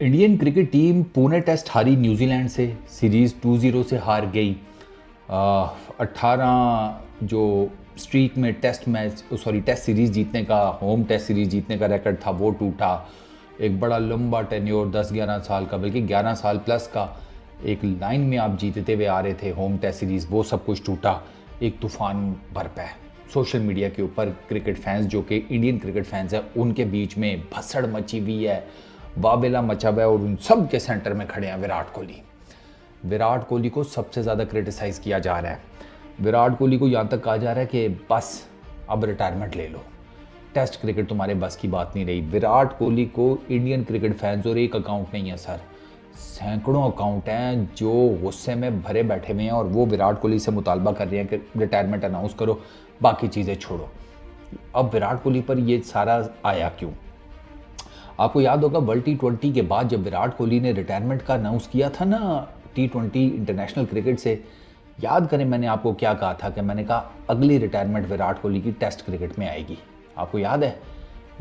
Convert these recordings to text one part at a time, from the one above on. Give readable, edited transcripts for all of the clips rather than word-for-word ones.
Indian cricket team Pune test हारी New Zealand से, series 2-0 से हार गई। 18 जो स्ट्रीक में टेस्ट सीरीज़ जीतने का, होम टेस्ट सीरीज़ जीतने का रिकॉर्ड था वो टूटा। एक बड़ा लंबा टेन्योर 10-11 साल का, बल्कि 11 साल प्लस का एक लाइन में आप जीतते हुए आ रहे थे होम टेस्ट सीरीज़, वो सब कुछ टूटा। एक तूफान बरपा है सोशल मीडिया के ऊपर। क्रिकेट फैंस जो कि इंडियन क्रिकेट फैंस हैं उनके बीच में भसड़ मची हुई है, वाबेला मचा हुआ है, और उन सब के सेंटर में खड़े हैं विराट कोहली। विराट कोहली को सबसे ज़्यादा क्रिटिसाइज़ किया जा रहा है। विराट कोहली को यहाँ तक कहा जा रहा है कि बस अब रिटायरमेंट ले लो, टेस्ट क्रिकेट तुम्हारे बस की बात नहीं रही। विराट कोहली को इंडियन क्रिकेट फैंस, और एक अकाउंट नहीं है सर, सैकड़ों अकाउंट हैं जो गुस्से में भरे बैठे हुए हैं, और वो विराट कोहली से मुतालबा कर रहे हैं कि रिटायरमेंट अनाउंस करो, बाकी चीज़ें छोड़ो। अब विराट कोहली पर ये सारा आया क्यों? आपको याद होगा वर्ल्ड T20 के बाद जब विराट कोहली ने रिटायरमेंट का अनाउंस किया था ना T20 इंटरनेशनल क्रिकेट से, याद करें मैंने आपको क्या कहा था? कि मैंने कहा अगली रिटायरमेंट विराट कोहली की टेस्ट क्रिकेट में आएगी। आपको याद है?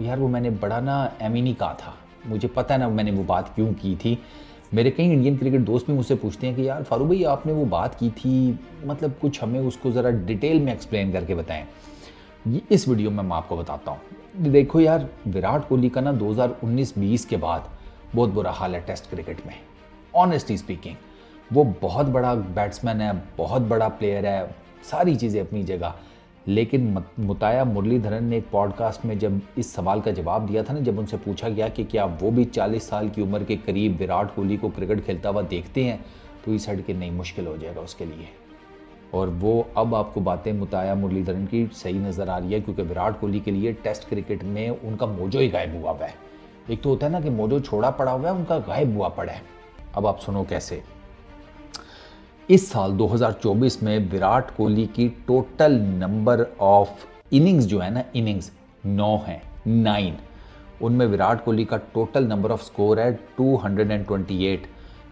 यार वो मैंने बड़ा ना एमीनी कहा था, मुझे पता है ना मैंने वो बात क्यों की थी। मेरे कई इंडियन क्रिकेट दोस्त भी मुझसे पूछते हैं कि यार फारूक भाई आपने वो बात की थी, मतलब कुछ हमें उसको ज़रा डिटेल में एक्सप्लेन करके बताएं। ये इस वीडियो में मैं आपको बताता हूँ। देखो यार, विराट कोहली का ना 2019-20 के बाद बहुत बुरा हाल है टेस्ट क्रिकेट में। ऑनेस्टली स्पीकिंग, वो बहुत बड़ा बैट्समैन है, बहुत बड़ा प्लेयर है, सारी चीज़ें अपनी जगह। लेकिन मुताया मुरलीधरन ने एक पॉडकास्ट में जब इस सवाल का जवाब दिया था ना, जब उनसे पूछा गया कि क्या वो भी 40 साल की उम्र के करीब विराट कोहली को क्रिकेट खेलता हुआ देखते हैं, तो ये साइड के नहीं, मुश्किल हो जाएगा उसके लिए। और वो अब आपको बातें मुताया मुरलीधरन की सही नज़र आ रही है, क्योंकि विराट कोहली के लिए टेस्ट क्रिकेट में उनका मोजो ही गायब हुआ है। एक तो होता है ना कि मोजो छोड़ा पड़ा हुआ है, उनका गायब हुआ पड़ा है। अब आप सुनो कैसे। इस साल 2024 में विराट कोहली की टोटल नंबर ऑफ इनिंग्स जो है ना, इनिंग्स 9 हैं, 9। उनमें विराट कोहली का टोटल नंबर ऑफ स्कोर है 228।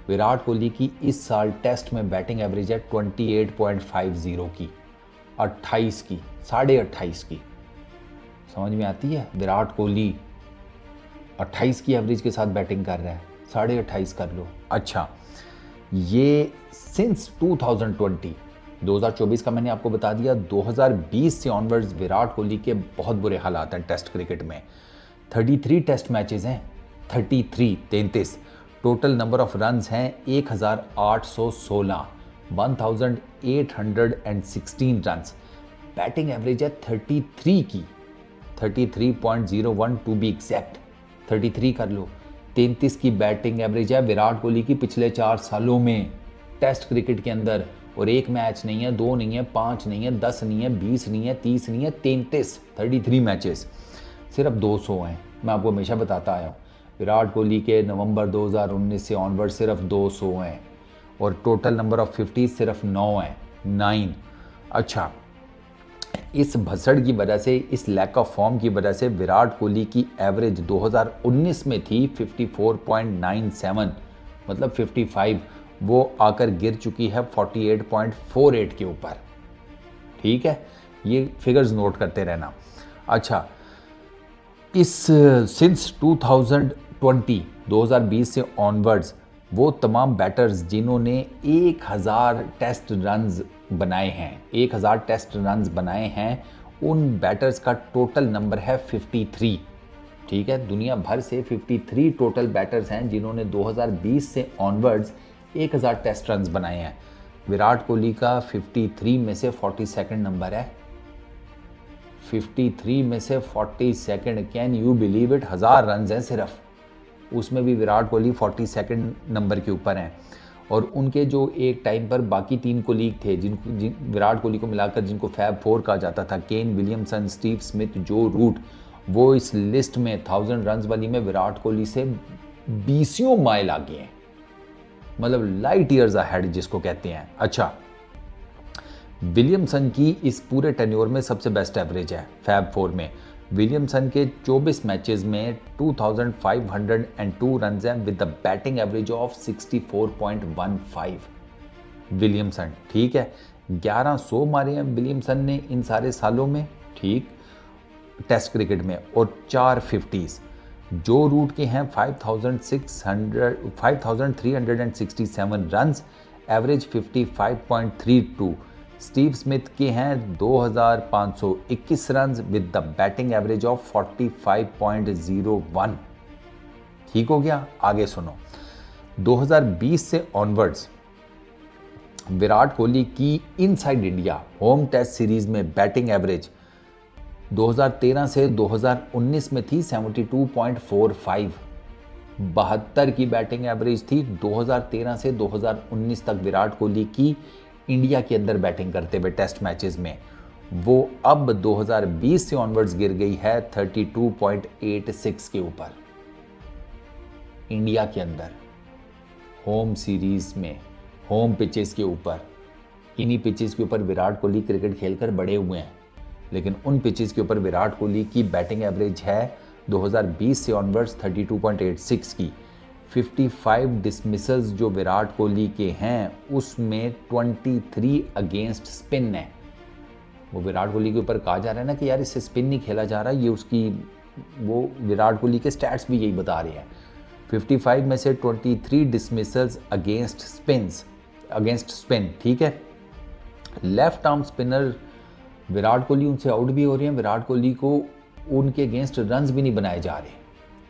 विराट कोहली की इस साल टेस्ट में बैटिंग एवरेज है 28.50 की, 28 की, 28.5 की। समझ में आती है? विराट कोहली 28 की एवरेज के साथ बैटिंग कर रहा है, 28.5 कर लो। अच्छा, ये सिंस 2024 का मैंने आपको बता दिया। 2020 से ऑनवर्ड्स विराट कोहली के बहुत बुरे हालात हैं टेस्ट क्रिकेट में। 33 टेस्ट मैचेस हैं, 33 टोटल नंबर ऑफ रन्स हैं 1816, 1816 रन्स। बैटिंग एवरेज है 33 की, 33.01 टू बी एग्जैक्ट, 33 कर लो। 33 की बैटिंग एवरेज है विराट कोहली की पिछले 4 सालों में टेस्ट क्रिकेट के अंदर। और एक मैच नहीं है, 2 नहीं है, 5 नहीं है, 10 नहीं है, 20 नहीं है, 30 नहीं है, 33 मैचेस, सिर्फ 200 हैं। मैं आपको हमेशा बताता आया हूँ, विराट कोहली के नवंबर 2019 से ऑनवर्ड सिर्फ 200 हैं, और टोटल नंबर ऑफ 50 सिर्फ 9 हैं, 9। अच्छा, इस भसड़ की वजह से, इस लैक ऑफ फॉर्म की वजह से विराट कोहली की एवरेज 2019 में थी 54.97, मतलब 55, वो आकर गिर चुकी है 48.48 के ऊपर। ठीक है, ये फिगर्स नोट करते रहना। अच्छा, इस सिंस 2020 से ऑनवर्ड्स वो तमाम बैटर्स जिन्होंने 1000 टेस्ट रन्स बनाए हैं, 1000 टेस्ट रन्स बनाए हैं, उन बैटर्स का टोटल नंबर है 53। ठीक है, दुनिया भर से 53 टोटल बैटर्स हैं जिन्होंने 2020 से ऑनवर्ड्स 1000 टेस्ट रन्स बनाए हैं। विराट कोहली का 53 में से 42nd नंबर है, 53 में से 42nd। Can you believe it? 1000 run हैं सिर्फ, उसमें भी विराट कोहली 42nd नंबर के ऊपर हैं। और उनके जो एक टाइम पर बाकी 3 कोलीग थे विराट कोहली को मिलाकर जिनको फैब 4 कहा जाता था, केन विलियमसन, स्टीव स्मिथ, जो रूट, वो इस लिस्ट में 1000 रन वाली में विराट कोहली से 20 माइल आगे हैं, मतलब लाइट ईयर्स अहेड जिसको कहते हैं। अच्छा, विलियमसन की इस पूरे टेन्योर में सबसे बेस्ट एवरेज है फैब 4 में। विलियमसन के 24 मैचेस में 2502 रन हैं with the batting average of 64.15। Williamson, ठीक है, 1100 मारे हैं विलियमसन ने इन सारे सालों में, ठीक, टेस्ट क्रिकेट में, और 4 50s। जो रूट के हैं 5367 रन्स, एवरेज 55.32। स्टीव स्मिथ के हैं 2521 runs with the batting average of 45.01। ठीक हो गया। आगे सुनो, 2020 से ऑनवर्ड्स विराट कोहली की inside India home test series में बैटिंग एवरेज 2013 से 2019 में थी 72.45। 72 की बैटिंग एवरेज थी 2013 से 2019 तक विराट कोहली की इंडिया के अंदर बैटिंग करते हुए टेस्ट मैचेस में। वो अब 2020 से ऑनवर्ड्स गिर गई है 32.86 के ऊपर। इंडिया के अंदर होम सीरीज में होम पिचेस के ऊपर, इन्हीं पिचेस के ऊपर विराट कोहली क्रिकेट खेलकर बड़े हुए हैं, लेकिन उन पिचेस के ऊपर विराट कोहली की बैटिंग एवरेज है 2020 से ऑनवर्ड्स 32.86 की। 55 डिसमिसल्स जो विराट कोहली के हैं उसमें 23 अगेंस्ट स्पिन है। वो विराट कोहली के ऊपर कहा जा रहा है ना कि यार इससे स्पिन नहीं खेला जा रहा, ये उसकी वो विराट कोहली के स्टैट्स भी यही बता रहे हैं। 55 में से 23 डिसमिसल्स अगेंस्ट स्पिन, ठीक है। Left arm spinner Virat Kohli उनसे आउट भी हो रहे हैं, विराट कोहली को उनके अगेंस्ट रन्स भी नहीं बनाए जा रहे।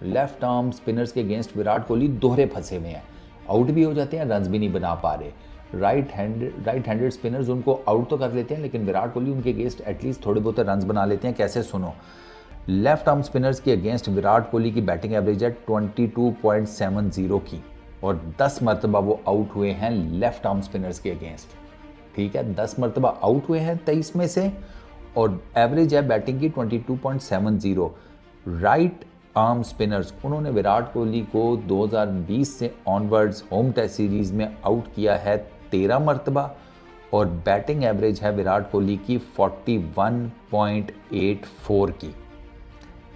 लेफ्ट आर्म स्पिनर्स के अगेंस्ट विराट कोहली दोहरे फंसे हुए हैं, आउट भी हो जाते हैं, रन्स भी नहीं बना पा रहे। राइट हैंडेड स्पिनर्स उनको आउट तो कर लेते हैं, लेकिन विराट कोहली उनके अगेंस्ट एटलीस्ट थोड़े बहुत रन्स बना लेते हैं। कैसे, सुनो। लेफ्ट आर्म स्पिनर्स के अगेंस्ट विराट कोहली की बैटिंग एवरेज है 22.70 की, और 10 मरतबा वो आउट हुए हैं लेफ्ट आर्म स्पिनर्स के अगेंस्ट, ठीक है। 10 मरतबा आउट हुए हैं 23 में से, और एवरेज है बैटिंग की 22.70। राइट आर्म स्पिनर्स, उन्होंने विराट कोहली को 2020 से ऑनवर्ड्स होम टेस्ट सीरीज में आउट किया है 13 मरतबा, और बैटिंग एवरेज है विराट कोहली की 41.84 की।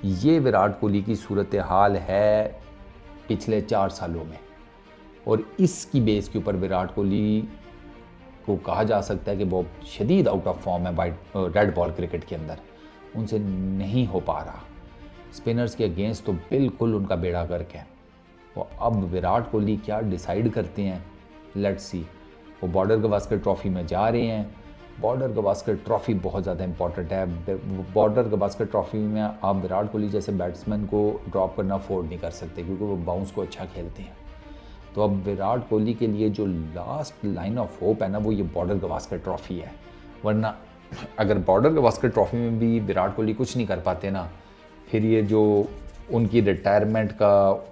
ये विराट कोहली की सूरत हाल है पिछले 4 सालों में, और इसकी बेस के ऊपर विराट कोहली को कहा जा सकता है कि वो शदीद आउट ऑफ फॉर्म है रेड बॉल क्रिकेट के अंदर, उनसे नहीं हो पा रहा। स्पिनर्स के अगेंस्ट तो बिल्कुल उनका बेड़ा गर्क है। वो अब विराट कोहली क्या डिसाइड करते हैं, लेट्स सी। वो बॉर्डर गवास्कर ट्रॉफी में जा रहे हैं। बॉर्डर गवास्कर ट्रॉफी बहुत ज़्यादा इंपॉर्टेंट है। बॉर्डर गवास्कर ट्रॉफी में आप विराट कोहली जैसे बैट्समैन को ड्रॉप करना अफोर्ड नहीं कर सकते, क्योंकि वो बाउंस को अच्छा खेलते हैं। तो अब विराट कोहली के लिए जो लास्ट लाइन ऑफ होप है ना, वो ये बॉर्डर गवास्कर ट्रॉफी है। वरना अगर बॉर्डर गवास्कर ट्रॉफी में भी विराट कोहली कुछ नहीं कर पाते ना, फिर ये जो उनकी रिटायरमेंट का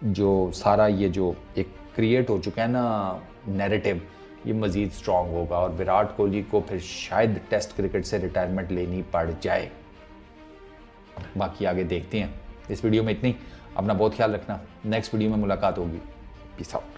जो सारा ये जो एक क्रिएट हो चुका है ना नैरेटिव, ये मज़ीद स्ट्रॉन्ग होगा, और विराट कोहली को फिर शायद टेस्ट क्रिकेट से रिटायरमेंट लेनी पड़ जाए। बाकी आगे देखते हैं। इस वीडियो में इतनी। अपना बहुत ख्याल रखना। नेक्स्ट वीडियो में मुलाकात होगी। Peace out.